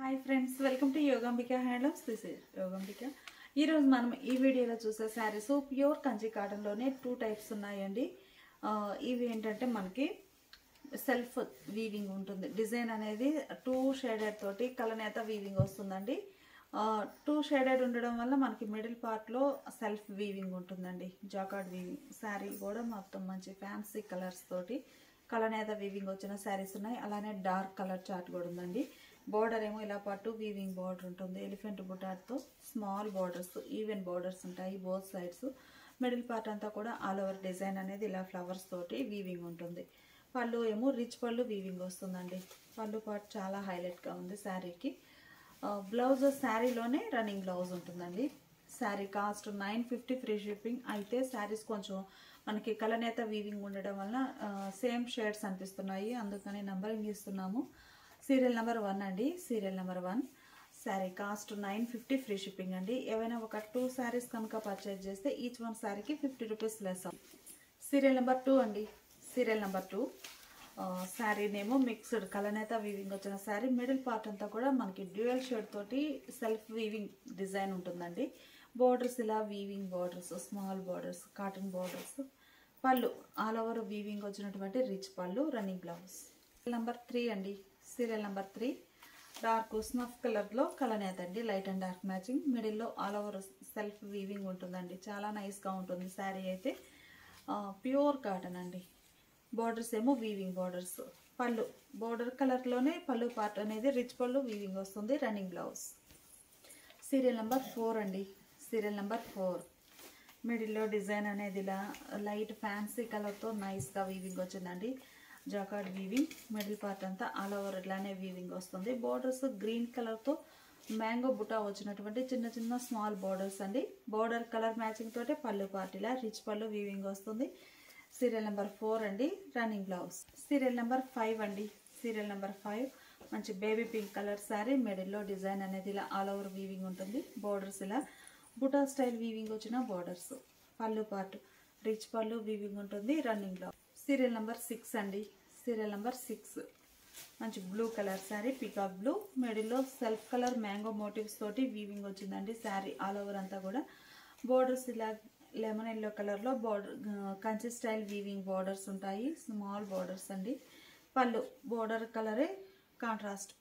Hi friends, welcome to Yogambika handlooms. This is Yogambika. ఈరోజు మనం ఈ వీడియోలో చూసే శారీస్ ప్యూర్ కంచి కాటన్లోనే 2 టైప్స్ ఉన్నాయండి. ఇవి ఏంటంటే మనకి సెల్ఫ్ వీవింగ్ ఉంటుంది. డిజైన్ అనేది 2 షేడెడ్ తోటి కలనేత వీవింగ్ వస్తుందండి. 2 షేడెడ్ ఉండడం వల్ల మనకి మిడిల్ పార్ట్లో సెల్ఫ్ వీవింగ్ ఉంటుందండి. జాకార్డ్ వీవింగ్ శారీ కూడా మొత్తం మంచి ఫ్యాన్సీ కలర్స్ తోటి కలనేత వీవింగ్ వచ్చిన శారీస్ ఉన్నాయి. అలానే డార్క్ కలర్ చార్ట్ కూడా ఉందండి. బోర్డర్ ఏమో ఇలా పాటు వీవింగ్ బోర్డర్ ఉంటుంది. ఎలిఫెంట్ బుటాతో స్మాల్ బోర్డర్స్, ఈవెన్ బోర్డర్స్ ఉంటాయి బోత్ సైడ్స్. మిడిల్ పార్ట్ అంతా కూడా ఆల్ ఓవర్ డిజైన్ అనేది ఇలా ఫ్లవర్స్ తోటి వీవింగ్ ఉంటుంది. పళ్ళు ఏమో రిచ్ పళ్ళు వీవింగ్ వస్తుందండి. పళ్ళు పార్ట్ చాలా హైలైట్గా ఉంది శారీకి. బ్లౌజ్ శారీలోనే రన్నింగ్ బ్లౌజ్ ఉంటుందండి. Sari cost 950 free shipping. అయితే శారీస్ కొంచెం మనకి కలనేత వీవింగ్ ఉండడం వల్ల సేమ్ షేడ్స్ అనిపిస్తున్నాయి, అందుకని నంబరింగ్ ఇస్తున్నాము. సీరియల్ నెంబర్ 1 అండి. Serial number 1 sari cost 950 free shipping అండి. ఏవైనా ఒక 2 శారీస్ కనుక పర్చేజ్ చేస్తే ఈచ్ వన్ శారీకి 50 రూపీస్ లెస్. సీరియల్ నెంబర్ 2 అండి. సీరియల్ నెంబర్ 2 శారీ నేమో మిక్స్డ్ కలనేత వీవింగ్ వచ్చిన శారీ. మిడిల్ పార్ట్ అంతా కూడా మనకి డ్యూయల్ షేడ్ తోటి సెల్ఫ్ వీవింగ్ డిజైన్ ఉంటుందండి. బోర్డర్స్ ఇలా weaving borders, small borders, cotton borders. పళ్ళు ఆల్ ఓవర్ వీవింగ్ వచ్చినటువంటి రిచ్ పళ్ళు, రన్నింగ్ బ్లౌజ్. నెంబర్ 3 అండి. సీరియల్ నెంబర్ 3 డార్క్ స్నఫ్ కలర్లో కలనేత అండి. Light and dark matching. మిడిల్లో ఆల్ ఓవర్ సెల్ఫ్ వీవింగ్ ఉంటుందండి. చాలా నైస్గా ఉంటుంది శారీ అయితే. ప్యూర్ కాటన్ అండి. బోర్డర్స్ ఏమో వీవింగ్ బోర్డర్స్. పళ్ళు బోర్డర్ కలర్లోనే పళ్ళు పార్ట్ అనేది రిచ్ పళ్ళు వీవింగ్ వస్తుంది, రన్నింగ్ బ్లౌజ్. సీరియల్ నెంబర్ 4 అండి. సీరియల్ నెంబర్ 4 మిడిల్లో డిజైన్ అనేది ఇలా లైట్ ఫ్యాన్సీ కలర్తో నైస్గా వీవింగ్ వచ్చిందండి. Jacquard weaving. మిడిల్ పార్ట్ అంతా ఆల్ ఓవర్ ఇట్లానే వీవింగ్ వస్తుంది. బోర్డర్స్ గ్రీన్ కలర్తో మ్యాంగో బుటా వచ్చినటువంటి చిన్న చిన్న స్మాల్ బోర్డర్స్ అండి. బోర్డర్ కలర్ మ్యాచింగ్ తోటే పళ్ళు పార్ట్ ఇలా రిచ్ పళ్ళు వీవింగ్ వస్తుంది. సీరియల్ నెంబర్ 4 అండి. Running blouse. సీరియల్ నెంబర్ 5 అండి. సీరియల్ నెంబర్ 5 మంచి బేబీ పింక్ కలర్ శారీ. మిడిల్లో డిజైన్ అనేది ఇలా ఆల్ ఓవర్ వీవింగ్ ఉంటుంది. బోర్డర్స్ ఇలా బుటా స్టైల్ వీవింగ్ వచ్చిన బోర్డర్స్. పళ్ళు పార్ట్ రిచ్ పళ్ళు వీవింగ్ ఉంటుంది, రన్నింగ్ బ్లౌజ్. సీరియల్ నెంబర్ 6 అండి. సీరియల్ నెంబర్ 6 మంచి blue colour sari, peacock blue. మిడిల్లో సెల్ఫ్ కలర్ మ్యాంగో మోటివ్స్ తోటి వీవింగ్ వచ్చిందండి శారీ ఆల్ ఓవర్ అంతా కూడా. బోర్డర్స్ ఇలా లెమన్ ఎల్లో కలర్లో border Kanchi style weaving borders ఉంటాయి, స్మాల్ బోర్డర్స్ అండి. పళ్ళు బోర్డర్ కలరే కాంట్రాస్ట్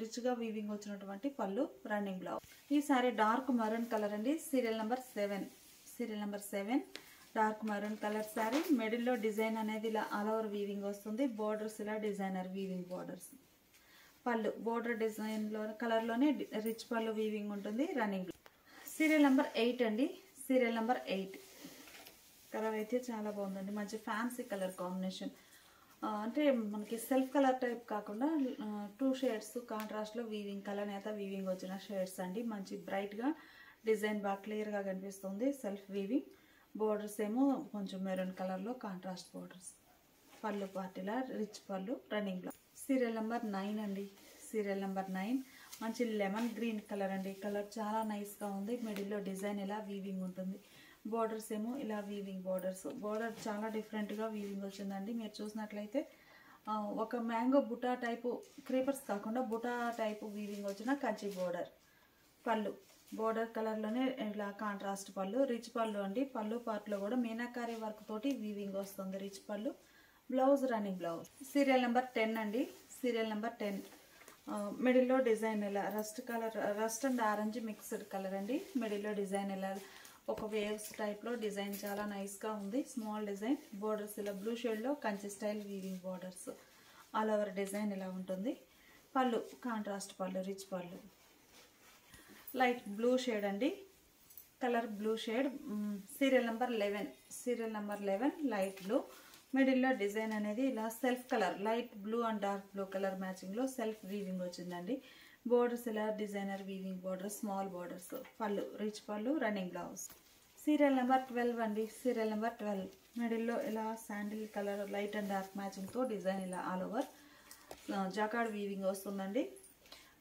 రిచ్గా వీవింగ్ వచ్చినటువంటి పళ్ళు, రన్నింగ్ బ్లౌజ్. ఈ శారీ డార్క్ మరూన్ కలర్ అండి. Serial number 7. Serial number 7 dark maroon colour sari. మిడిల్లో డిజైన్ అనేది ఇలా ఆల్ ఓవర్ వీవింగ్ వస్తుంది. బోర్డర్స్ ఇలా డిజైనర్ వీవింగ్ బోర్డర్స్. పళ్ళు బోర్డర్ డిజైన్లో కలర్లోనే రిచ్ పళ్ళు వీవింగ్ ఉంటుంది, రన్నింగ్. సీరియల్ నెంబర్ 8 అండి. సీరియల్ నెంబర్ 8 కలర్ అయితే చాలా బాగుందండి. మంచి ఫ్యాన్సీ కలర్ కాంబినేషన్. అంటే మనకి సెల్ఫ్ కలర్ టైప్ కాకుండా 2 షేడ్స్ కాంట్రాస్ట్లో వీవింగ్ కలనేత వీవింగ్ వచ్చిన షేడ్స్ అండి. మంచి బ్రైట్గా డిజైన్ బాగా క్లియర్గా కనిపిస్తుంది. Self weaving. బోర్డర్స్ ఏమో కొంచెం మెరూన్ కలర్లో కాంట్రాస్ట్ బోర్డర్స్. పళ్ళు పార్టీలా రిచ్ పళ్ళు, రన్నింగ్ బ్లౌజ్. సీరియల్ నెంబర్ 9 అండి. సీరియల్ నెంబర్ 9 మంచి లెమన్ గ్రీన్ కలర్ అండి. కలర్ చాలా నైస్గా ఉంది. మిడిల్లో డిజైన్ ఇలా వీవింగ్ ఉంటుంది. బోర్డర్స్ ఏమో ఇలా వీవింగ్ బోర్డర్స్. బోర్డర్ చాలా డిఫరెంట్గా వీవింగ్ వచ్చిందండి. మీరు చూసినట్లయితే ఒక మ్యాంగో బుటా టైపు, క్రీపర్స్ కాకుండా బుటా టైపు వీవింగ్ వచ్చిన కంచి బోర్డర్. పళ్ళు బోర్డర్ కలర్లోనే ఇలా కాంట్రాస్ట్ పళ్ళు, రిచ్ పళ్ళు అండి. పళ్ళు పార్ట్లో కూడా మీనాకారి వర్క్ తోటి వీవింగ్ వస్తుంది, రిచ్ పళ్ళు. Blouse running blouse. Serial number 10 అండి. సీరియల్ నెంబర్ 10 మిడిల్లో డిజైన్ ఇలా rust and orange mixed colour అండి. మిడిల్లో డిజైన్ ఇలా ఒక వేవ్స్ టైప్లో డిజైన్ చాలా నైస్గా ఉంది. Small design. బోర్డర్స్ ఇలా బ్లూ షేడ్లో Kanchi style weaving borders. All over design ఇలా ఉంటుంది. పళ్ళు కాంట్రాస్ట్ పళ్ళు, రిచ్ పళ్ళు. లైట్ బ్లూ షేడ్ అండి. Colour blue shade. Serial number 11. Serial number 11 light blue. మిడిల్లో డిజైన్ అనేది ఇలా self colour light blue and dark blue colour మ్యాచింగ్లో సెల్ఫ్ వీవింగ్ వచ్చిందండి. బోర్డర్స్ ఇలా designer weaving borders, small borders. పళ్ళు రిచ్ పళ్ళు, రన్నింగ్ బ్లౌజ్. సీరియల్ నెంబర్ 12 అండి. Serial number 12 మిడిల్లో ఇలా sandal colour light and dark మ్యాచింగ్తో డిజైన్ ఇలా ఆల్ ఓవర్ జాకార్డ్ వీవింగ్ వస్తుందండి.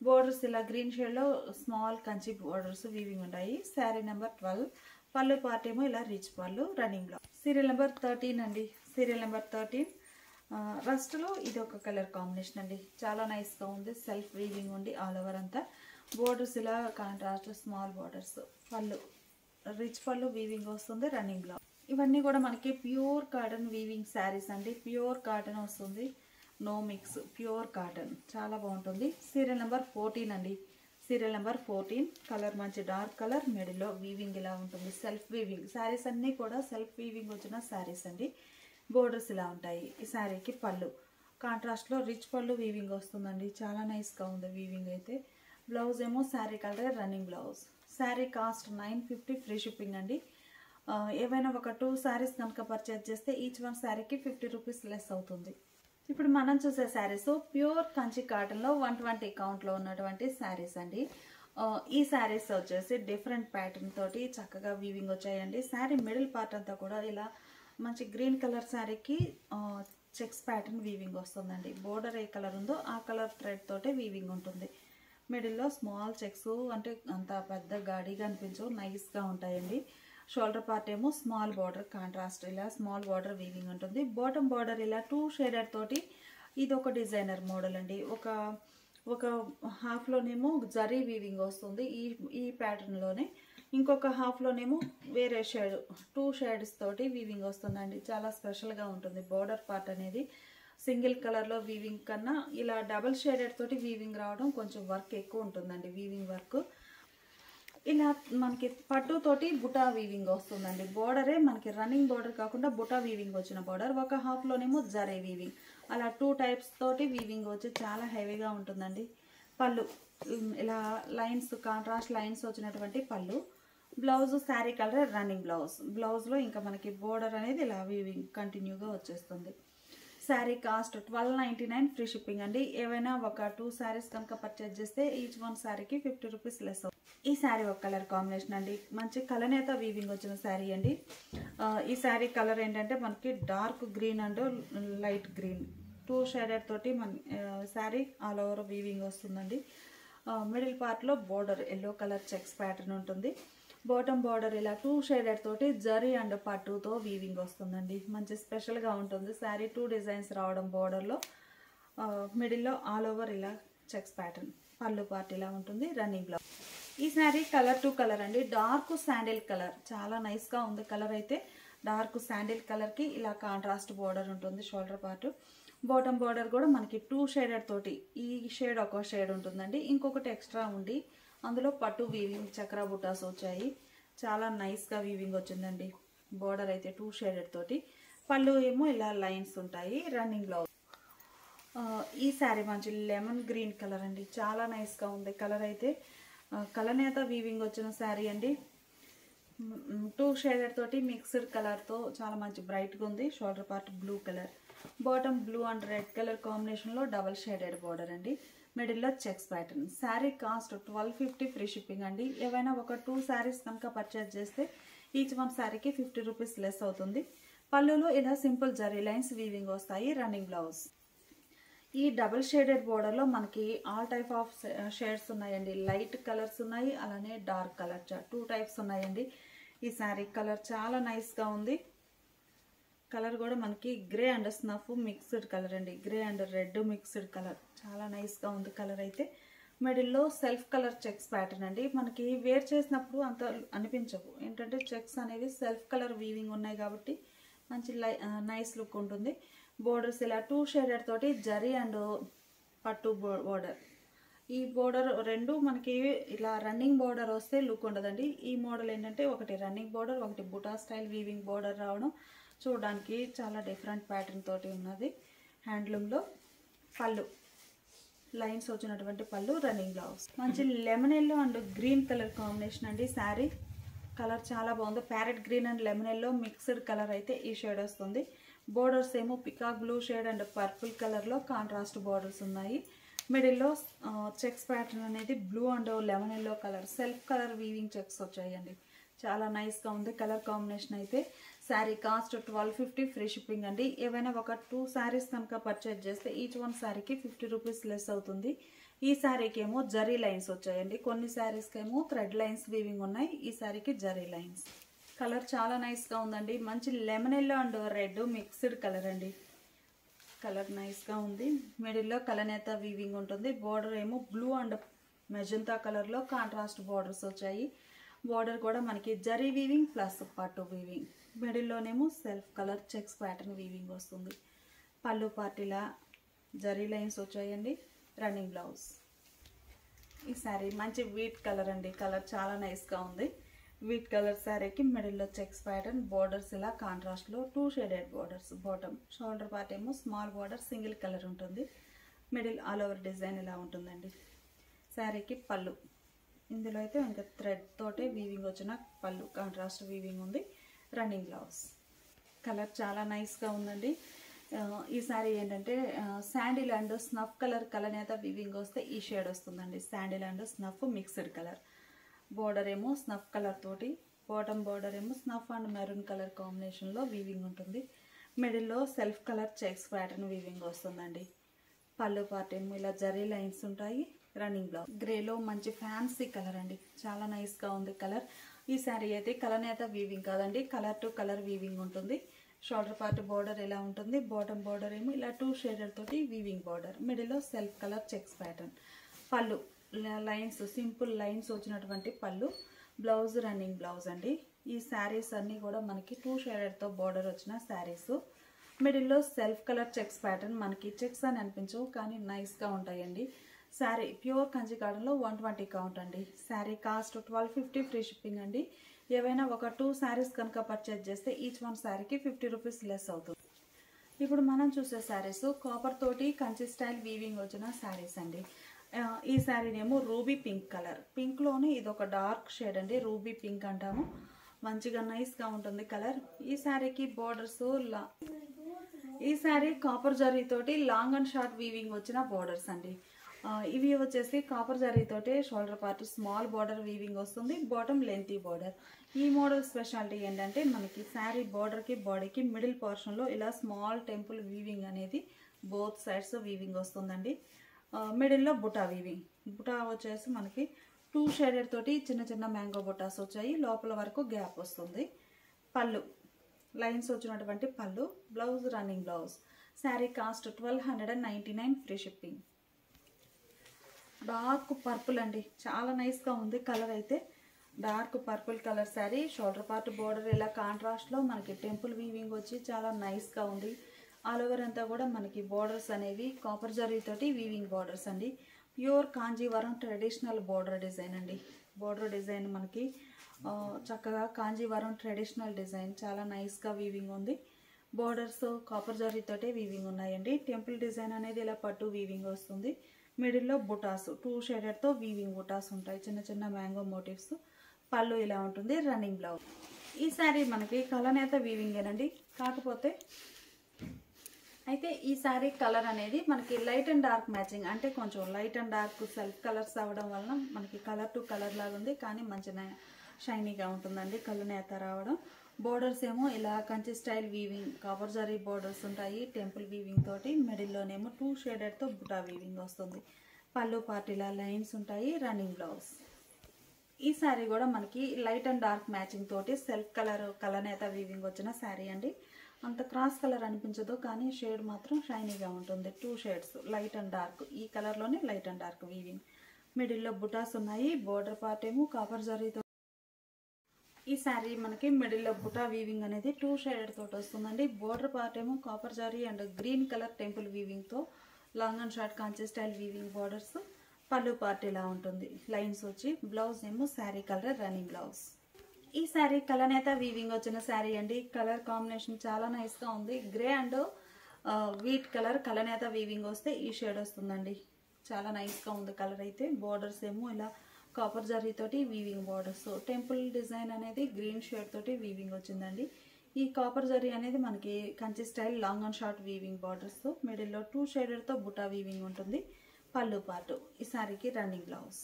బోర్డర్స్ ఇలా గ్రీన్ షేడ్లో స్మాల్ కంచి బోర్డర్స్ వీవింగ్ ఉంటాయి. శారీ నెంబర్ 12. పళ్ళు పార్ట్ ఏమో ఇలా రిచ్ పళ్ళు, రన్నింగ్ బ్లౌజ్. సీరియల్ నెంబర్ 13 అండి. సీరియల్ నెంబర్ 13 రస్ట్లో ఇది ఒక కలర్ కాంబినేషన్ అండి, చాలా నైస్గా ఉంది. సెల్ఫ్ వీవింగ్ ఉంది ఆల్ ఓవర్ అంతా. బోర్డర్స్ ఇలా కాంట్రాస్ట్ స్మాల్ బోర్డర్స్. పళ్ళు రిచ్ పళ్ళు వీవింగ్ వస్తుంది, రన్నింగ్ బ్లౌజ్. ఇవన్నీ కూడా మనకి ప్యూర్ కాటన్ వీవింగ్ శారీస్ అండి. ప్యూర్ కాటన్ వస్తుంది, నో మిక్స్, ప్యూర్ కాటన్, చాలా బాగుంటుంది. సీరియల్ నెంబర్ 14 అండి. Serial number 14. కలర్ మంచి డార్క్ కలర్, మిడిల్లో వీవింగ్ ఇలా ఉంటుంది. సెల్ఫ్ వీవింగ్ శారీస్ అన్నీ కూడా సెల్ఫ్ వీవింగ్ వచ్చిన శారీస్ అండి. బోర్డర్స్ ఇలా ఉంటాయి. ఈ శారీకి పళ్ళు కాంట్రాస్ట్లో రిచ్ పళ్ళు వీవింగ్ వస్తుందండి, చాలా నైస్గా ఉంది వీవింగ్ అయితే. బ్లౌజ్ ఏమో sari colour running blouse. Sari cost 950 free shipping అండి. ఏవైనా ఒక 2 శారీస్ కనుక పర్చేజ్ చేస్తే ఈచ్ వన్ శారీకి 50 రూపీస్ లెస్ అవుతుంది. ఇప్పుడు మనం చూసే శారీస్ ప్యూర్ కంచి కాటన్లో 120 కౌంట్లో ఉన్నటువంటి శారీస్ అండి. ఈ శారీస్ వచ్చేసి డిఫరెంట్ ప్యాటర్న్ తోటి చక్కగా వీవింగ్ వచ్చాయండి. శారీ మిడిల్ పార్ట్ అంతా కూడా ఇలా మంచి గ్రీన్ కలర్ శారీకి చెక్స్ ప్యాటర్న్ వీవింగ్ వస్తుందండి. బోర్డర్ ఏ కలర్ ఉందో ఆ కలర్ థ్రెడ్ తోటే వీవింగ్ ఉంటుంది. మిడిల్లో స్మాల్ చెక్స్, అంటే అంత పెద్ద గాడిగా అనిపించవు, నైస్గా ఉంటాయండి. షోల్డర్ పార్ట్ ఏమో స్మాల్ బార్డర్ కాంట్రాస్ట్ ఇలా స్మాల్ బార్డర్ వీవింగ్ ఉంటుంది. బాటమ్ బార్డర్ ఇలా 2 షేడెడ్ తోటి ఇది ఒక డిజైనర్ మోడల్ అండి. ఒక హాఫ్లోనేమో జరీ వీవింగ్ వస్తుంది ఈ ప్యాటర్న్లోనే, ఇంకొక హాఫ్లోనేమో వేరే షేడ్ 2 షేడ్స్ తోటి వీవింగ్ వస్తుందండి. చాలా స్పెషల్గా ఉంటుంది. బార్డర్ పార్ట్ అనేది సింగిల్ కలర్లో వీవింగ్ కన్నా ఇలా డబల్ షేడెడ్ తోటి వీవింగ్ రావడం కొంచెం వర్క్ ఎక్కువ ఉంటుందండి. వీవింగ్ వర్క్ ఇలా మనకి పట్టుతోటి బుటా వీవింగ్ వస్తుందండి. బోర్డరే మనకి రన్నింగ్ బోర్డర్ కాకుండా బుటా వీవింగ్ వచ్చిన బోర్డర్, ఒక హాఫ్లోనేమో జరీ వీవింగ్, అలా 2 టైప్స్ తోటి వీవింగ్ వచ్చి చాలా హెవీగా ఉంటుందండి. పళ్ళు ఇలా లైన్స్ కాంట్రాస్ట్ లైన్స్ వచ్చినటువంటి పళ్ళు. Blouse sari colour running blouse. బ్లౌజ్లో ఇంకా మనకి బోర్డర్ అనేది ఇలా వీవింగ్ కంటిన్యూగా వచ్చేస్తుంది. శారీ కాస్ట్ 1299 ఫ్రీ షిప్పింగ్ అండి. ఏవైనా ఒక 2 శారీస్ కనుక పర్చేజ్ చేస్తే ఈచ్ వన్ శారీకి 50 రూపీస్ లెస్. ఈ శారీ ఒక కలర్ కాంబినేషన్ అండి, మంచి కలనేత వీవింగ్ వచ్చిన శారీ అండి. ఈ శారీ కలర్ ఏంటంటే మనకి dark green and light green 2 shaded తోటి మన శారీ ఆల్ ఓవర్ వీవింగ్ వస్తుందండి. మిడిల్ పార్ట్లో border yellow colour checks pattern ఉంటుంది. బాటమ్ బార్డర్ ఇలా 2 షేడెడ్ తోటి జరీ అండ్ పట్టుతో వీవింగ్ వస్తుందండి. మంచి స్పెషల్గా ఉంటుంది శారీ. 2 డిజైన్స్ రావడం బార్డర్లో, మిడిల్లో ఆల్ ఓవర్ ఇలా చెక్స్ ప్యాటర్న్. పళ్ళు పార్ట్ ఇలా ఉంటుంది, రన్నింగ్ బ్లౌజ్. ఈ శారీ కలర్ టు కలర్ అండి, డార్క్ శాండిల్ కలర్, చాలా నైస్గా ఉంది కలర్ అయితే. డార్క్ శాండిల్ కలర్కి ఇలా కాంట్రాస్ట్ బార్డర్ ఉంటుంది షోల్డర్ పార్ట్. బాటమ్ బార్డర్ కూడా మనకి 2 షేడెడ్ తోటి, ఈ షేడ్ ఒక షేడ్ ఉంటుందండి, ఇంకొకటి ఎక్స్ట్రా ఉండి అందులో పట్టు వీవింగ్ చక్రా బుటాస్ వచ్చాయి. చాలా నైస్గా వీవింగ్ వచ్చిందండి. బార్డర్ అయితే 2 షేడెడ్ తోటి. పళ్ళు ఏమో ఇలా లైన్స్ ఉంటాయి, రన్నింగ్ బ్లౌజ్. ఈ శారీ మంచి లెమన్ గ్రీన్ కలర్ అండి, చాలా నైస్గా ఉంది కలర్ అయితే. కలనేత వీవింగ్ వచ్చిన శారీ అండి. 2 షేడెడ్ తోటి మిక్స్డ్ కలర్తో చాలా మంచి బ్రైట్గా ఉంది. Shoulder part blue colour, bottom blue and red colour కాంబినేషన్లో డబల్ షేడెడ్ బార్డర్ అండి. మిడిల్లో checks pattern. Sari cost 1250 free shipping అండి. ఏవైనా ఒక 2 శారీస్ కనుక పర్చేజ్ చేస్తే ఈచ్ వన్ శారీకి 50 రూపీస్ లెస్ అవుతుంది. పళ్ళులో ఇలా సింపుల్ జరీ లైన్స్ వీవింగ్ వస్తాయి, రన్నింగ్ బ్లౌజ్. ఈ డబుల్ షేడెడ్ బోర్డర్లో మనకి ఆల్ టైప్ ఆఫ్ షేడ్స్ ఉన్నాయండి. లైట్ కలర్స్ ఉన్నాయి, అలానే డార్క్ కలర్ 2 టైప్స్ ఉన్నాయండి. ఈ శారీ కలర్ చాలా నైస్గా ఉంది. కలర్ కూడా మనకి grey and snuff mixed colour అండి. Grey and red mixed colour, చాలా నైస్గా ఉంది కలర్ అయితే. మిడిల్లో సెల్ఫ్ కలర్ చెక్స్ ప్యాటర్న్ అండి. మనకి వేర్ చేసినప్పుడు అంత అనిపించవు, ఏంటంటే చెక్స్ అనేవి సెల్ఫ్ కలర్ వీవింగ్ ఉన్నాయి కాబట్టి మంచి నైస్ లుక్ ఉంటుంది. బోర్డర్స్ ఇలా 2 షేడెడ్ తోటి జరీ అండ్ పట్టు బోర్డర్. ఈ బోర్డర్ రెండు మనకి ఇలా రన్నింగ్ బోర్డర్ వస్తే లుక్ ఉండదండి. ఈ మోడల్ ఏంటంటే ఒకటి రన్నింగ్ బోర్డర్, ఒకటి బుటా స్టైల్ వీవింగ్ బోర్డర్ రావడం చూడడానికి చాలా డిఫరెంట్ ప్యాటర్న్ తోటి ఉన్నది. హ్యాండ్లూమ్లో పళ్ళు లైన్స్ వచ్చినటువంటి పళ్ళు, రన్నింగ్ బ్లౌజ్. మంచి lemon yellow and green colour combination అండి. శారీ కలర్ చాలా బాగుంది. Parrot green and lemon yellow mixed colour అయితే ఈ షేడ్ వస్తుంది. బోర్డర్స్ ఏమో peacock blue shade and purple కలర్లో కాంట్రాస్ట్ బోర్డర్స్ ఉన్నాయి. మిడిల్లో చెక్స్ ప్యాటర్న్ అనేది blue and lemon yellow colour self colour weaving checks వచ్చాయండి. చాలా నైస్గా ఉంది కలర్ కాంబినేషన్ అయితే. శారీ కాస్ట్ 1250 ఫ్రీ షిప్పింగ్ అండి. ఏవైనా ఒక 2 శారీస్ కనుక పర్చేజ్ చేస్తే ఈచ్ వన్ శారీకి 50 రూపీస్ లెస్ అవుతుంది. ఈ శారీకి ఏమో జరీ లైన్స్ వచ్చాయండి, కొన్ని శారీస్కి ఏమో థ్రెడ్ లైన్స్ వీవింగ్ ఉన్నాయి, ఈ శారీకి జరీ లైన్స్. కలర్ చాలా నైస్గా ఉందండి. మంచి lemon yellow and red mixed colour అండి. కలర్ నైస్గా ఉంది. మిడిల్లో కలనేత వీవింగ్ ఉంటుంది. బోర్డర్ ఏమో బ్లూ అండ్ మెజంతా కలర్లో కాంట్రాస్ట్ బోర్డర్స్ వచ్చాయి. బోర్డర్ కూడా మనకి జరీ వీవింగ్ ప్లస్ పట్టు వీవింగ్. మిడిల్లోనేమో self colour checks pattern weaving వస్తుంది. పళ్ళు పార్టీలా జరీ లైన్స్ వచ్చాయండి. Running blouse. ఈ శారీ మంచి వీట్ కలర్ అండి. కలర్ చాలా నైస్గా ఉంది. వీట్ కలర్ శారీకి మిడిల్లో చెక్స్ ప్యాటర్న్, బోర్డర్స్ ఇలా కాంట్రాస్ట్లో 2 shaded borders. Bottom shoulder part ఏమో స్మాల్ బోర్డర్ సింగిల్ కలర్ ఉంటుంది. మిడిల్ ఆల్ ఓవర్ డిజైన్ ఇలా ఉంటుందండి. శారీకి పళ్ళు, ఇందులో అయితే ఇంకా థ్రెడ్ తోటే వీవింగ్ వచ్చిన పళ్ళు, కాంట్రాస్ట్ వీవింగ్ ఉంది. Running blouse. కలర్ చాలా నైస్గా ఉందండి. ఈ శారీ ఏంటంటే శాండిల్ అండ్ స్నఫ్ కలర్ కలనేత వీవింగ్ వస్తే ఈ షేడ్ వస్తుందండి. Sandal and snuff mixed colour. Border ఏమో స్నఫ్ కలర్ తోటి, బాటమ్ బోర్డర్ ఏమో స్నఫ్ అండ్ మెరూన్ కలర్ కాంబినేషన్లో వీవింగ్ ఉంటుంది. మిడిల్లో self colour checks pattern weaving వస్తుందండి. పళ్ళు పార్ట్ ఏమో ఇలా జరీ లైన్స్ ఉంటాయి. Running blouse. గ్రేలో మంచి ఫ్యాన్సీ కలర్ అండి. చాలా నైస్గా ఉంది కలర్. ఈ శారీ అయితే కలనేత వీవింగ్ కాదండి, కలర్ టు కలర్ వీవింగ్ ఉంటుంది. షోల్డర్ పార్ట్ బోర్డర్ ఇలా ఉంటుంది. బాటమ్ బోర్డర్ ఏమో ఇలా 2 షేడెడ్ తోటి వీవింగ్ బోర్డర్. మిడిల్లో సెల్ఫ్ కలర్ చెక్స్ ప్యాటర్న్. పళ్ళు లైన్స్, సింపుల్ లైన్స్ వచ్చినటువంటి పళ్ళు. బ్లౌజ్ రన్నింగ్ బ్లౌజ్ అండి. ఈ శారీస్ అన్నీ కూడా మనకి 2 షేడెడ్తో బోర్డర్ వచ్చిన శారీస్. మిడిల్లో సెల్ఫ్ కలర్ చెక్స్ ప్యాటర్న్. మనకి చెక్స్ అని అనిపించవు కానీ నైస్గా ఉంటాయండి. శారీ ప్యూర్ కంచి కాటన్లో 120 కౌంట్ అండి. శారీ కాస్ట్ 1250 ఫ్రీ షిప్పింగ్ అండి. ఏవైనా ఒక 2 శారీస్ కనుక పర్చేజ్ చేస్తే ఈచ్ వన్ శారీకి 50 రూపీస్ లెస్ అవుతుంది. ఇప్పుడు మనం చూసే శారీస్ కాపర్ తోటి కంచి స్టైల్ వీవింగ్ వచ్చిన శారీస్ అండి. ఈ శారీనేమో రూబీ పింక్ కలర్. పింక్లోనే ఇది ఒక డార్క్ షేడ్ అండి. రూబీ పింక్ అంటాము. మంచిగా నైస్గా ఉంటుంది కలర్. ఈ శారీకి బోర్డర్స్ ఈ శారీ కాపర్ జరీతోటి లాంగ్ అండ్ షార్ట్ వీవింగ్ వచ్చిన బోర్డర్స్ అండి. ఇవి వచ్చేసి కాపర్ జరీతోటి shoulder part small border weaving వస్తుంది. Bottom lengthy border. ఈ మోడల్ స్పెషాలిటీ ఏంటంటే మనకి శారీ బోర్డర్కి బాడీకి మిడిల్ పోర్షన్లో ఇలా స్మాల్ టెంపుల్ వీవింగ్ అనేది బోత్ సైడ్స్ వీవింగ్ వస్తుందండి. మిడిల్లో బుటా వీవింగ్. బుటా వచ్చేసి మనకి 2 షేడెడ్ తోటి చిన్న చిన్న మ్యాంగో బుటాస్ వచ్చాయి. లోపల వరకు గ్యాప్ వస్తుంది. పళ్ళు లైన్స్ వచ్చినటువంటి పళ్ళు. Blouse running blouse. Sari cost 1299 free shipping. Dark purple అండి. చాలా నైస్గా ఉంది కలర్ అయితే. Dark purple colour sari. Shoulder part border ఇలా కాంట్రాస్ట్లో మనకి టెంపుల్ వీవింగ్ వచ్చి చాలా నైస్గా ఉంది. ఆల్ ఓవర్ అంతా కూడా మనకి బోర్డర్స్ అనేవి కాపర్ జరీతోటి వీవింగ్ బోర్డర్స్ అండి. Pure Kanjeevaram traditional border design అండి. బోర్డర్ డిజైన్ మనకి చక్కగా కాంజీవరం ట్రెడిషనల్ డిజైన్ చాలా నైస్గా వీవింగ్ ఉంది. బోర్డర్స్ కాపర్ జరీతోటే వీవింగ్ ఉన్నాయండి. టెంపుల్ డిజైన్ అనేది ఇలా పట్టు వీవింగ్ వస్తుంది. మిడిల్లో బుటాస్ 2 షేడెడ్తో వీవింగ్ బుటాస్ ఉంటాయి. చిన్న చిన్న మ్యాంగో మోటివ్స్. పళ్ళు ఇలా ఉంటుంది. Running blouse. ఈ శారీ మనకి కలనేత వీవింగేనండి. కాకపోతే అయితే ఈ శారీ కలర్ అనేది మనకి లైట్ అండ్ డార్క్ మ్యాచింగ్, అంటే కొంచెం light and dark self colours అవ్వడం వలన మనకి కలర్ టు కలర్ లాగా ఉంది. కానీ మంచి షైనీగా ఉంటుందండి కలనేత రావడం. బోర్డర్స్ ఏమో ఇలా Kanchi style weaving copper zari borders ఉంటాయి టెంపుల్ వీవింగ్ తోటి. మిడిల్లోనేమో 2 షేడెడ్తో బుటా వీవింగ్ వస్తుంది. పళ్ళు పార్ట్ ఇలా లైన్స్ ఉంటాయి. Running blouse. ఈ శారీ కూడా మనకి లైట్ అండ్ డార్క్ మ్యాచింగ్ తోటి సెల్ఫ్ కలర్ కలనేత వీవింగ్ వచ్చిన శారీ అండి. అంత క్రాస్ కలర్ అనిపించదు కానీ షేడ్ మాత్రం షైనీగా ఉంటుంది. 2 షేడ్స్ లైట్ అండ్ డార్క్. ఈ కలర్లోనే లైట్ అండ్ డార్క్ వీవింగ్. మిడిల్లో బుటాస్ ఉన్నాయి. బోర్డర్ పార్ట్ ఏమో కాపర్ జరీతో. ఈ శారీ మనకి మిడిల్లో బుటా వీవింగ్ అనేది 2 షేడెడ్ తోటి వస్తుందండి. బోర్డర్ పార్ట్ ఏమో copper zari and green colour temple వీవింగ్తో long and short Kanchi style weaving borders. పళ్ళు పార్ట్ ఇలా ఉంటుంది. లైన్స్ వచ్చి. బ్లౌజ్ ఏమో శారీ కలర్ రన్నింగ్ బ్లౌజ్. ఈ శారీ కలనేత వీవింగ్ వచ్చిన శారీ అండి. కలర్ కాంబినేషన్ చాలా నైస్గా ఉంది. గ్రే అండ్ వీట్ కలర్ కలనేత వీవింగ్ వస్తే ఈ షేడ్ వస్తుందండి. చాలా నైస్గా ఉంది కలర్ అయితే. బోర్డర్స్ ఏమో ఇలా కాపర్ జరీతోటి వీవింగ్ బోర్డర్స్. టెంపుల్ డిజైన్ అనేది గ్రీన్ షేడ్ తోటి వీవింగ్ వచ్చిందండి. ఈ కాపర్ జరీ అనేది మనకి Kanchi style long and short weaving borders. మిడిల్లో 2 షేడెడ్తో బుటా వీవింగ్ ఉంటుంది. పళ్ళు పాటు. ఈ శారీకి రన్నింగ్ బ్లౌజ్.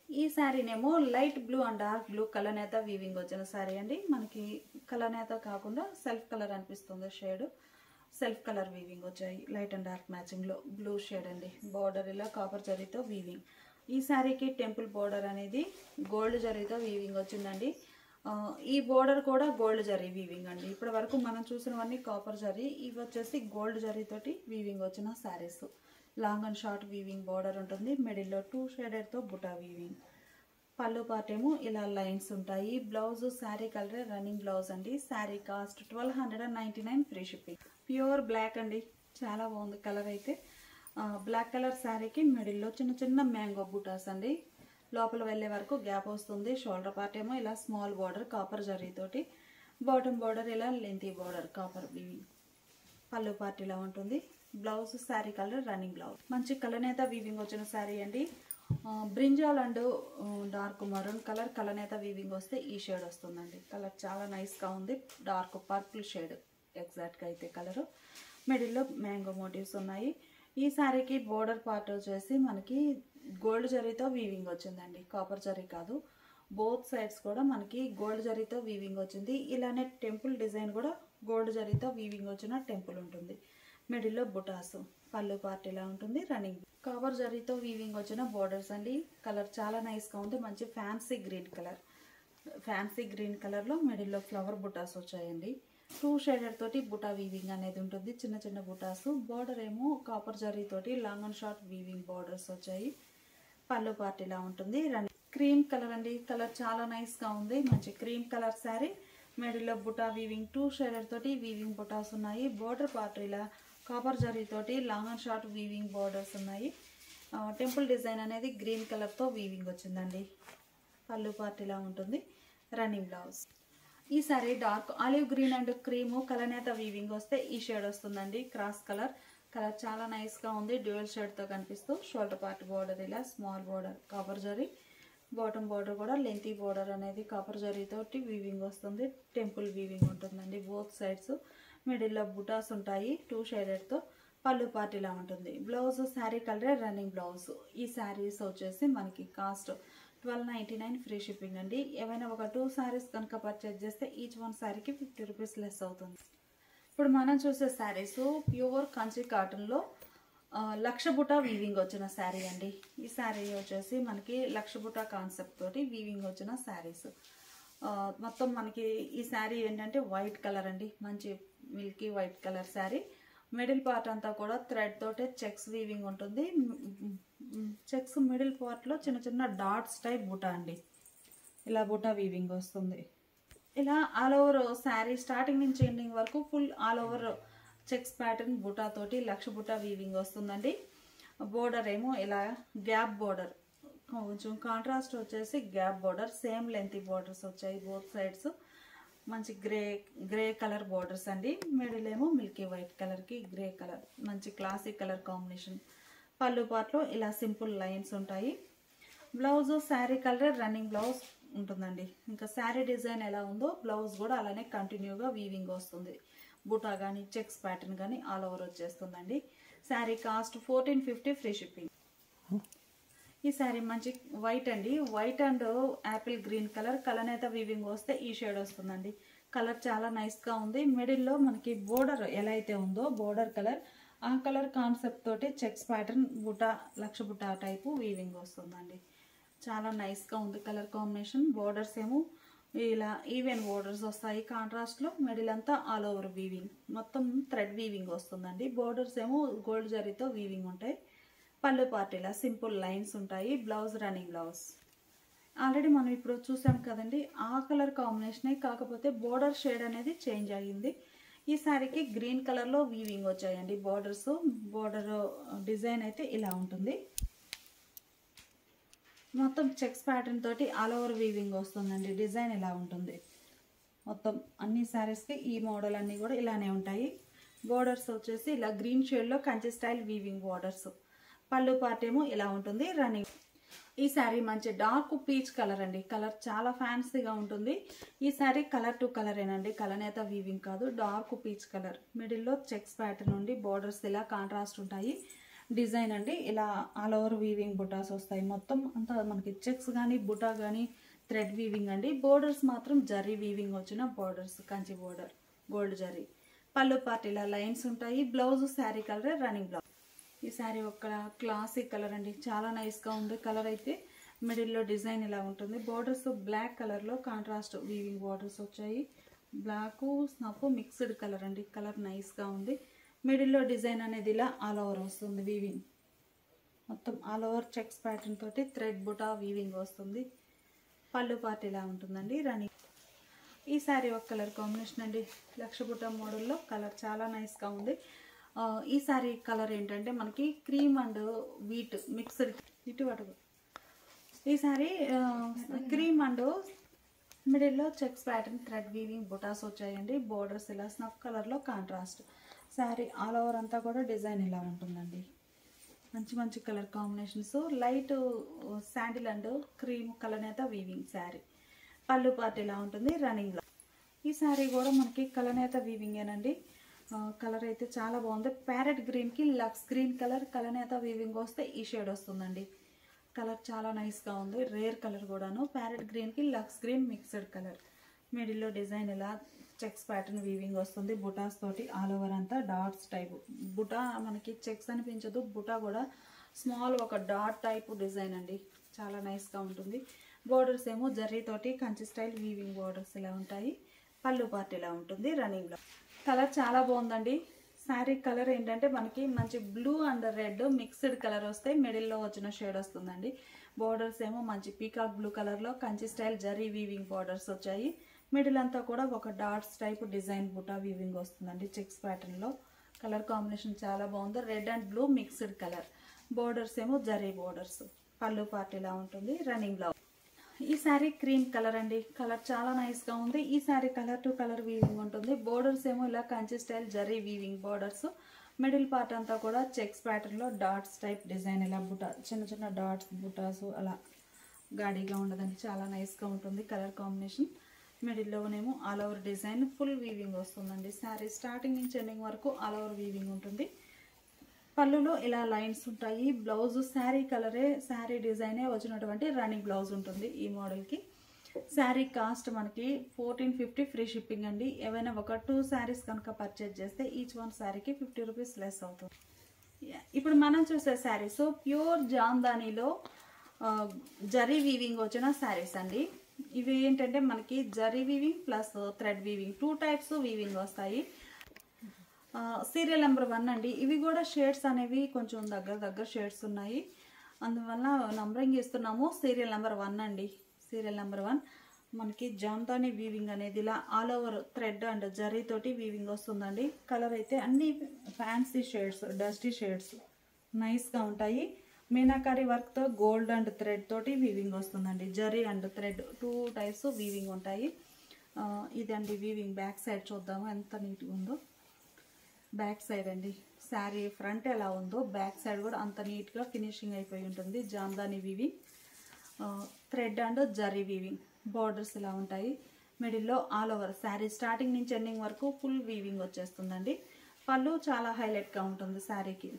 ఈ శారీనేమో light blue and dark blue కలనేత వీవింగ్ వచ్చిన శారీ అండి. మనకి కలనేత కాకుండా సెల్ఫ్ కలర్ అనిపిస్తుంది షేడ్. సెల్ఫ్ కలర్ వీవింగ్ వచ్చాయి. లైట్ అండ్ డార్క్ మ్యాచింగ్లో బ్లూ షేడ్ అండి. బార్డర్ ఇలా కాపర్ జరీతో వీవింగ్. ఈ శారీకి టెంపుల్ బార్డర్ అనేది గోల్డ్ జరీతో వీవింగ్ వచ్చిందండి. ఈ బోర్డర్ కూడా గోల్డ్ జరీ వీవింగ్ అండి. ఇప్పటి వరకు మనం చూసినవన్నీ కాపర్ జరీ, ఇవి వచ్చేసి గోల్డ్ జరీ తోటి వీవింగ్ వచ్చిన saris. Long and short weaving border ఉంటుంది. మిడిల్లో 2 షేడెడ్తో బుటా వీవింగ్. పళ్ళు పార్ట్ ఏమో ఇలా లైన్స్ ఉంటాయి. Blouse sari colour running blouse అండి. Sari cost 1299 free shipping. Pure black అండి, చాలా బాగుంది కలర్ అయితే. బ్లాక్ కలర్ శారీకి మిడిల్లో చిన్న చిన్న మ్యాంగో బుటాస్ అండి. లోపల వెళ్ళే వరకు గ్యాప్ వస్తుంది. షోల్డర్ పార్ట్ ఏమో ఇలా స్మాల్ బార్డర్ కాపర్ జరీతోటి, బాటమ్ బార్డర్ ఇలా లెంతీ బార్డర్ కాపర్ వీవింగ్. పళ్ళు పార్ట్ ఇలా ఉంటుంది. Blouse sari colour running blouse. మంచి కలనేత వీవింగ్ వచ్చిన శారీ అండి. Brinjal and dark maroon colour కలనేత వీవింగ్ వస్తే ఈ షేడ్ వస్తుందండి. కలర్ చాలా నైస్గా ఉంది. డార్క్ పర్పుల్ షేడ్ ఎగ్జాక్ట్గా అయితే కలరు. మిడిల్లో మ్యాంగో మోటివ్స్ ఉన్నాయి. ఈ శారీకి బోర్డర్ పార్ట్ వచ్చేసి మనకి గోల్డ్ జరీతో వీవింగ్ వచ్చిందండి, కాపర్ జరీ కాదు. బోత్ సైడ్స్ కూడా మనకి గోల్డ్ జరీతో వీవింగ్ వచ్చింది. ఇలానే టెంపుల్ డిజైన్ కూడా గోల్డ్ జరీతో వీవింగ్ వచ్చిన టెంపుల్ ఉంటుంది. మిడిల్లో బుటాసు. పళ్ళు పార్ట్ ఇలా ఉంటుంది. రన్నింగ్ కాపర్ జరీతో వీవింగ్ వచ్చిన బోర్డర్స్ అండి. కలర్ చాలా నైస్గా ఉంది. మంచి fancy green colour. Fancy green కలర్లో మిడిల్లో ఫ్లవర్ బుటాస్ వచ్చాయండి. 2 షేడెడ్ తోటి బుటా వీవింగ్ అనేది ఉంటుంది. చిన్న చిన్న బుటాసు. బోర్డర్ ఏమో కాపర్ జరీ తోటి long and short weaving borders వచ్చాయి. పళ్ళు పార్ట్ ఇలా ఉంటుంది. క్రీమ్ కలర్ అండి. కలర్ చాలా నైస్గా ఉంది. మంచి క్రీమ్ కలర్ శారీ. మిడిల్లో బుటా వీవింగ్ 2 షేడెడ్ తోటి వీవింగ్ బుటాస్ ఉన్నాయి. బోర్డర్ పార్ట్ ఇలా కాపర్ జరీ తోటి long and short weaving borders ఉన్నాయి. టెంపుల్ డిజైన్ అనేది గ్రీన్ కలర్తో వీవింగ్ వచ్చిందండి. పళ్ళు పార్ట్ ఇలా ఉంటుంది. Running blouse. ఈ sari dark olive green and cream కలనేత వీవింగ్ వస్తే ఈ షేడ్ వస్తుందండి. Cross colour. కలర్ చాలా నైస్గా ఉంది. డ్యూయల్ షేడ్తో కనిపిస్తూ షోల్డర్ పార్ట్ బోర్డర్ ఇలా small border copper zari. Bottom border కూడా లెంతీ బోర్డర్ అనేది కాపర్ జరీతోటి వీవింగ్ వస్తుంది. టెంపుల్ వీవింగ్ ఉంటుందండి బోత్ సైడ్స్. మిడిల్లో బుటాస్ ఉంటాయి 2 షేడెడ్తో. పళ్ళు పార్ట్ ఇలా ఉంటుంది. బ్లౌజ్ శారీ కలరే రన్నింగ్ బ్లౌజ్. ఈ శారీస్ వచ్చేసి మనకి కాస్ట్ 1299 ఫ్రీ షిప్పింగ్ అండి. ఏవైనా ఒక 2 శారీస్ కనుక పర్చేజ్ చేస్తే ఈచ్ వన్ శారీకి 50 రూపీస్ లెస్ అవుతుంది. ఇప్పుడు మనం చూసే శారీస్ ప్యూర్ కంచి కాటన్లో లక్ష బుటా వీవింగ్ వచ్చిన శారీ అండి. ఈ శారీ వచ్చేసి మనకి లక్ష బుటా కాన్సెప్ట్ తోటి వీవింగ్ వచ్చిన శారీస్. మొత్తం మనకి ఈ శారీ ఏంటంటే వైట్ కలర్ అండి. మంచి Milky white colour sari. Middle part అంతా కూడా థ్రెడ్ తోటే చెక్స్ వీవింగ్ ఉంటుంది. చెక్స్ మిడిల్ పార్ట్లో చిన్న చిన్న డాట్స్ టైప్ బుటా అండి. ఇలా బుటా వీవింగ్ వస్తుంది. ఇలా ఆల్ ఓవర్ శారీ స్టార్టింగ్ నుంచి ఎండింగ్ వరకు full all over checks pattern buta తోటి లక్ష బుటా వీవింగ్ వస్తుందండి. బోర్డర్ ఏమో ఇలా గ్యాప్ బోర్డర్, కొంచెం కాంట్రాస్ట్ వచ్చేసి gap border. Same lengthy borders వచ్చాయి బోత్ సైడ్స్. మంచి గ్రే కలర్ బోర్డర్స్ అండి. మిడిల్ ఏమో మిల్కీ వైట్ కలర్కి గ్రే కలర్. మంచి క్లాసిక్ కలర్ కాంబినేషన్. పళ్ళు పార్ట్లో ఇలా సింపుల్ లైన్స్ ఉంటాయి. Blouse sari colour running blouse ఉంటుందండి. ఇంకా శారీ డిజైన్ ఎలా ఉందో బ్లౌజ్ కూడా అలానే కంటిన్యూగా వీవింగ్ వస్తుంది. బుటా కానీ చెక్స్ ప్యాటర్న్ కానీ ఆల్ ఓవర్ వచ్చేస్తుందండి. Sari cost 1450 free shipping. ఈ శారీ మంచి వైట్ అండి. White and apple green colour కలనేత వీవింగ్ వస్తే ఈ షేడ్ వస్తుందండి. కలర్ చాలా నైస్గా ఉంది. మిడిల్లో మనకి బోర్డర్ ఎలా అయితే ఉందో బోర్డర్ కలర్ ఆ కలర్ కాన్సెప్ట్ తోటి చెక్స్ ప్యాటర్న్ బుటా లక్ష బుటా టైపు వీవింగ్ వస్తుందండి. చాలా నైస్గా ఉంది కలర్ కాంబినేషన్. బోర్డర్స్ ఏమో ఇలా ఈవెన్ బోర్డర్స్ వస్తాయి కాంట్రాస్ట్లో. మిడిల్ అంతా ఆల్ ఓవర్ వీవింగ్. మొత్తం థ్రెడ్ వీవింగ్ వస్తుందండి. బోర్డర్స్ ఏమో గోల్డ్ జరీతో వీవింగ్ ఉంటాయి. పళ్ళు పార్ట్ ఇలా సింపుల్ లైన్స్ ఉంటాయి. Blouse running blouse. ఆల్రెడీ మనం ఇప్పుడు చూసాం కదండి ఆ కలర్ కాంబినేషనే, కాకపోతే బోర్డర్ షేడ్ అనేది చేంజ్ అయ్యింది. ఈ శారీకి గ్రీన్ కలర్లో వీవింగ్ వచ్చాయండి బోర్డర్స్. బోర్డర్ డిజైన్ అయితే ఇలా ఉంటుంది. మొత్తం చెక్స్ ప్యాటర్న్ తోటి ఆల్ ఓవర్ వీవింగ్ వస్తుందండి. డిజైన్ ఇలా ఉంటుంది. మొత్తం అన్ని శారీస్కి ఈ మోడల్ అన్నీ కూడా ఇలానే ఉంటాయి. బోర్డర్స్ వచ్చేసి ఇలా గ్రీన్ షేడ్లో కంచి స్టైల్ వీవింగ్ బోర్డర్స్. పళ్ళు పార్ట్ ఏమో ఇలా ఉంటుంది. రన్నింగ్. ఈ శారీ మంచి డార్క్ పీచ్ కలర్ అండి. కలర్ చాలా ఫ్యాన్సీగా ఉంటుంది. ఈ శారీ కలర్ టు కలరేనండి. కలనేత వీవింగ్ కాదు. Dark peach colour. మిడిల్లో చెక్స్ ప్యాటర్న్ నుండి బోర్డర్స్ ఇలా కాంట్రాస్ట్ ఉంటాయి. డిజైన్ అండి ఇలా ఆల్ ఓవర్ వీవింగ్ బుటాస్ వస్తాయి. మొత్తం అంతా మనకి చెక్స్ కానీ బుటా కానీ థ్రెడ్ వీవింగ్ అండి. బోర్డర్స్ మాత్రం జరీ వీవింగ్ వచ్చిన borders. Kanchi border gold zari. పళ్ళు పార్ట్ ఇలా లైన్స్ ఉంటాయి. Blouse sari colour running blouse. ఈ శారీ ఒక క్లాసిక్ కలర్ అండి. చాలా నైస్గా ఉంది కలర్ అయితే. మిడిల్లో డిజైన్ ఇలా ఉంటుంది. బోర్డర్స్ బ్లాక్ కలర్లో కాంట్రాస్ట్ వీవింగ్ బోర్డర్స్ వచ్చాయి. బ్లాక్ స్నఫ్ మిక్స్డ్ కలర్ అండి. కలర్ నైస్గా ఉంది. మిడిల్లో డిజైన్ అనేది ఇలా ఆల్ ఓవర్ వస్తుంది వీవింగ్. మొత్తం ఆల్ ఓవర్ చెక్స్ ప్యాటర్న్ తోటి థ్రెడ్ బుటా వీవింగ్ వస్తుంది. పళ్ళు పార్ట్ ఇలా ఉంటుందండి. రన్నింగ్ ఈ శారీ ఒక కలర్ కాంబినేషన్ అండి. లక్ష బుటా మోడల్లో కలర్ చాలా నైస్గా ఉంది. ఈ శారీ కలర్ ఏంటంటే మనకి క్రీమ్ అండ్ వీట్ మిక్స్డ్ ఇటు అటుగు. ఈ శారీ క్రీమ్ అండ్ మిడిల్లో చెక్స్ ప్యాటర్న్ థ్రెడ్ వీవింగ్ బుటాస్ వచ్చాయండి. బోర్డర్స్ ఇలా స్నఫ్ కలర్లో కాంట్రాస్ట్. శారీ ఆల్ ఓవర్ అంతా కూడా డిజైన్ ఇలా ఉంటుందండి. మంచి మంచి colour combinations. Light sandal and cream colour నేత వీవింగ్ శారీ. పళ్ళు పార్ట్ ఇలా ఉంటుంది రన్నింగ్లో. ఈ శారీ కూడా మనకి కలనేత వీవింగేనండి. కలర్ అయితే చాలా బాగుంది. ప్యారెట్ గ్రీన్కి లక్స్ గ్రీన్ కలర్ కలనేత వీవింగ్ వస్తే ఈ షేడ్ వస్తుందండి. కలర్ చాలా నైస్గా ఉంది. రేర్ కలర్ కూడాను. ప్యారెట్ గ్రీన్కి లక్స్ గ్రీన్ మిక్స్డ్ కలర్. మిడిల్లో డిజైన్ ఇలా చెక్స్ ప్యాటర్న్ వీవింగ్ వస్తుంది. బుటాస్ తోటి ఆల్ ఓవర్ అంతా డాట్స్ టైపు. బుటా మనకి చెక్స్ అనిపించదు. బుటా కూడా స్మాల్ ఒక డాట్ టైపు డిజైన్ అండి. చాలా నైస్గా ఉంటుంది. బోర్డర్స్ ఏమో జర్రీతోటి కంచి స్టైల్ వీవింగ్ బోర్డర్స్ ఇలా ఉంటాయి. పళ్ళు పార్ట్ ఇలా ఉంటుంది రన్నింగ్లో. కలర్ చాలా బాగుందండి. శారీ కలర్ ఏంటంటే మనకి మంచి blue and red mixed colour వస్తే మిడిల్లో వచ్చిన షేడ్ వస్తుందండి. బోర్డర్స్ ఏమో మంచి పీకాక్ బ్లూ కలర్లో Kanchi style zari weaving borders వచ్చాయి. మిడిల్ అంతా కూడా ఒక dots type design buta weaving వస్తుందండి చెక్స్ ప్యాటర్న్లో. కలర్ కాంబినేషన్ చాలా బాగుంది. Red and blue mixed colour. Borders ఏమో జరీ బోర్డర్స్. పళ్ళు పార్ట్ ఇలా ఉంటుంది రన్నింగ్లో. ఈ శారీ క్రీమ్ కలర్ అండి. కలర్ చాలా నైస్గా ఉంది. ఈ sari colour to colour weaving ఉంటుంది. బోర్డర్స్ ఏమో ఇలా Kanchi style zari weaving borders. Middle part అంతా కూడా చెక్స్ ప్యాటర్న్లో డాట్స్ టైప్ డిజైన్ ఇలా బుటా చిన్న చిన్న డాట్స్ బుటాస్ అలా గాడిగా ఉండదండి. చాలా నైస్గా ఉంటుంది కలర్ కాంబినేషన్. మిడిల్లోనేమో all over design full weaving వస్తుందండి. శారీ స్టార్టింగ్ నుంచి ఎండింగ్ వరకు ఆల్ ఓవర్ వీవింగ్ ఉంటుంది. పళ్ళులో ఇలా లైన్స్ ఉంటాయి. బ్లౌజ్ శారీ కలరే శారీ డిజైనే వచ్చినటువంటి రన్నింగ్ బ్లౌజ్ ఉంటుంది ఈ మోడల్కి. శారీ కాస్ట్ మనకి 1450 ఫ్రీ షిప్పింగ్ అండి. ఏవైనా ఒక 2 శారీస్ కనుక పర్చేజ్ చేస్తే ఈచ్ వన్ శారీకి 50 రూపీస్ లెస్ అవుతుంది. ఇప్పుడు మనం చూసే శారీస్ ప్యూర్ జామ్దానీలో జరీ వీవింగ్ వచ్చిన శారీస్ అండి. ఇవి ఏంటంటే మనకి zari weaving plus thread weaving 2 types weaving వస్తాయి. సీరియల్ నెంబర్ 1 అండి. ఇవి కూడా షేడ్స్ అనేవి కొంచెం దగ్గర షేడ్స్ ఉన్నాయి. అందువల్ల నంబరింగ్ ఇస్తున్నాము. సీరియల్ నెంబర్ 1 అండి. సీరియల్ నెంబర్ 1 మనకి జామ్దాని వీవింగ్ అనేది ఇలా all over thread and zari తోటి వీవింగ్ వస్తుందండి. కలర్ అయితే అన్ని ఫ్యాన్సీ షేడ్స్ డస్టీ షేడ్స్ నైస్గా ఉంటాయి. మీనాకారి వర్క్తో గోల్డ్ అండ్ థ్రెడ్ తోటి వీవింగ్ వస్తుందండి. Zari and thread 2 types weaving ఉంటాయి. ఇదండి వీవింగ్. బ్యాక్ సైడ్ చూద్దాము ఎంత నీట్గా ఉందో. బ్యాక్ సైడ్ అండి. శారీ ఫ్రంట్ ఎలా ఉందో బ్యాక్ సైడ్ కూడా అంత నీట్గా ఫినిషింగ్ అయిపోయి ఉంటుంది. Jamdani weaving thread and zari weaving. Borders ఇలా ఉంటాయి. మిడిల్లో ఆల్ ఓవర్ శారీ స్టార్టింగ్ నుంచి ఎండింగ్ వరకు ఫుల్ వీవింగ్ వచ్చేస్తుందండి. పళ్ళు చాలా హైలైట్గా ఉంటుంది శారీకి.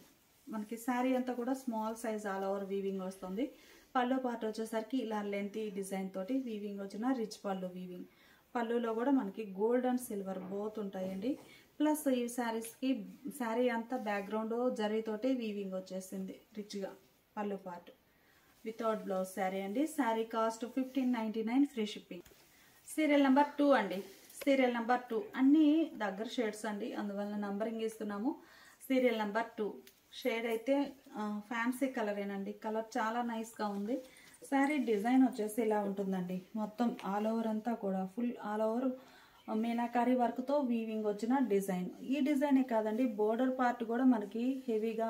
మనకి శారీ అంతా కూడా small size all over weaving వస్తుంది. పళ్ళు పార్ట్ వచ్చేసరికి ఇలా లెంతీ డిజైన్ తోటి వీవింగ్ వచ్చిన రిచ్ పళ్ళు వీవింగ్. పళ్ళులో కూడా మనకి గోల్డ్ అండ్ సిల్వర్ బోత్ ఉంటాయండి. ప్లస్ ఈ శారీస్కి శారీ అంతా బ్యాక్గ్రౌండ్ జరీతోటి వీవింగ్ వచ్చేసింది రిచ్గా. పళ్ళు పార్ట్ వితౌట్ బ్లౌజ్ శారీ అండి. Sari cost 1599 free shipping. Serial number 2 అండి. సీరియల్ నెంబర్ 2 అన్నీ దగ్గర షేడ్స్ అండి. అందువల్ల నంబరింగ్ ఇస్తున్నాము. సీరియల్ నెంబర్ 2 షేడ్ అయితే ఫ్యాన్సీ కలరేనండి. కలర్ చాలా నైస్గా ఉంది. శారీ డిజైన్ వచ్చేసి ఇలా ఉంటుందండి. మొత్తం ఆల్ ఓవర్ అంతా కూడా ఫుల్ ఆల్ ఓవర్ మీనాకారి వర్క్తో వీవింగ్ వచ్చిన డిజైన్. ఈ డిజైనే కాదండి, బోర్డర్ పార్ట్ కూడా మనకి హెవీగా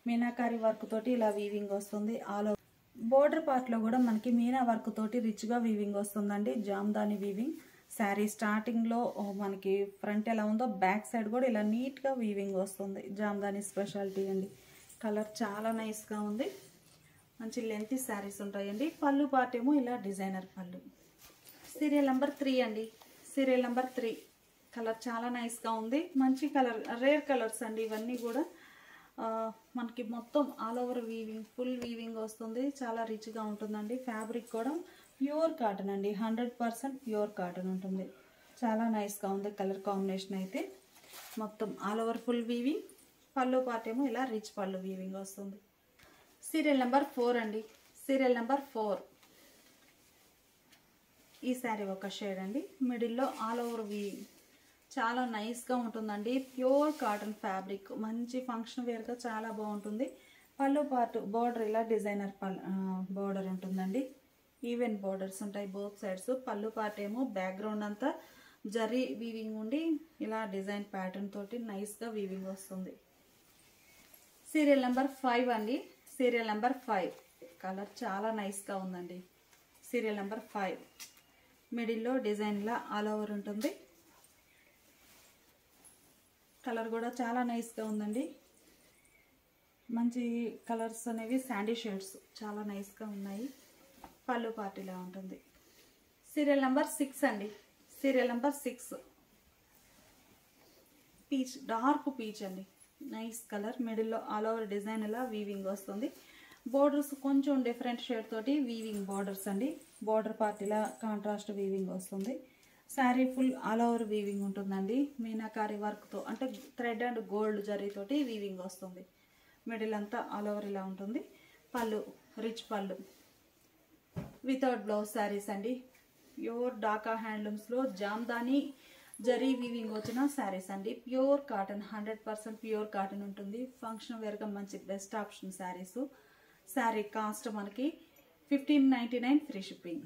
మీనాకారి వర్క్ తోటి ఇలా వీవింగ్ వస్తుంది. ఆల్ ఓవర్ బోర్డర్ పార్ట్లో కూడా మనకి మీనా వర్క్ తోటి రిచ్గా వీవింగ్ వస్తుందండి. జామ్దాని వీవింగ్. శారీ స్టార్టింగ్లో మనకి ఫ్రంట్ ఎలా ఉందో బ్యాక్ సైడ్ కూడా ఇలా నీట్గా వీవింగ్ వస్తుంది. జామ్దాని స్పెషాలిటీ అండి. కలర్ చాలా నైస్గా ఉంది. మంచి లెంతీ శారీస్ ఉంటాయండి. పళ్ళు పార్ట్ ఏమో ఇలా డిజైనర్ పళ్ళు. సీరియల్ నెంబర్ 3 అండి. సీరియల్ నెంబర్ 3 కలర్ చాలా నైస్గా ఉంది. మంచి కలర్ రేర్ కలర్స్ అండి ఇవన్నీ కూడా. మనకి మొత్తం all over weaving full weaving వస్తుంది. చాలా రిచ్గా ఉంటుందండి. ఫ్యాబ్రిక్ కూడా ప్యూర్ కాటన్ అండి. 100% ప్యూర్ కాటన్ ఉంటుంది. చాలా నైస్గా ఉంది కలర్ కాంబినేషన్ అయితే. మొత్తం ఆల్ ఓవర్ ఫుల్ వీవింగ్. పళ్ళు పార్ట్ ఏమో ఇలా రిచ్ పళ్ళు వీవింగ్ వస్తుంది. సీరియల్ నెంబర్ 4 అండి. సీరియల్ నెంబర్ 4 ఈ శారీ ఒక షేడ్ అండి. మిడిల్లో ఆల్ ఓవర్ వీవింగ్ చాలా నైస్గా ఉంటుందండి. ప్యూర్ కాటన్ ఫ్యాబ్రిక్, మంచి ఫంక్షన్ వేర్గా చాలా బాగుంటుంది. పళ్ళు పార్ట్ బార్డర్ ఇలా డిజైనర్ బార్డర్ ఉంటుందండి. ఈవెన్ బార్డర్స్ ఉంటాయి బోత్ సైడ్స్. పళ్ళు పార్ట్ ఏమో బ్యాక్గ్రౌండ్ అంతా జరీ వీవింగ్ ఉండి ఇలా డిజైన్ ప్యాటర్న్ తోటి నైస్గా వీవింగ్ వస్తుంది. సీరియల్ నెంబర్ 5 అండి. సీరియల్ నెంబర్ 5 కలర్ చాలా నైస్గా ఉందండి. సీరియల్ నెంబర్ 5 మిడిల్లో డిజైన్లా ఆల్ ఓవర్ ఉంటుంది. కలర్ కూడా చాలా నైస్గా ఉందండి. మంచి కలర్స్ అనేవి శాండీ షేడ్స్ చాలా నైస్గా ఉన్నాయి. పళ్ళు పార్టీలా ఉంటుంది. సీరియల్ నెంబర్ 6 అండి. Serial number 6 peach, dark peach అండి. Nice colour. మిడిల్లో ఆల్ ఓవర్ డిజైన్ ఇలా వీవింగ్ వస్తుంది. బోర్డర్స్ కొంచెం డిఫరెంట్ షేడ్ తోటి వీవింగ్ బార్డర్స్ అండి. బార్డర్ పార్ట్ ఇలా కాంట్రాస్ట్ వీవింగ్ వస్తుంది. Sari full all over weaving ఉంటుందండి. మీనాకారి వర్క్తో అంటే థ్రెడ్ అండ్ గోల్డ్ జరీతోటి వీవింగ్ వస్తుంది. మిడిల్ అంతా ఆల్ ఓవర్ ఇలా ఉంటుంది. పళ్ళు రిచ్ పళ్ళు వితౌట్ బ్లౌజ్ శారీస్ అండి. ప్యూర్ డాకా హ్యాండ్లూమ్స్లో జామ్దాని జరీ వీవింగ్ వచ్చిన శారీస్ అండి. ప్యూర్ కాటన్, 100% ప్యూర్ కాటన్ ఉంటుంది. ఫంక్షన్ వేర్గా మంచి best option saris. Sari cost మనకి 1599 ఫ్రీ షిప్పింగ్.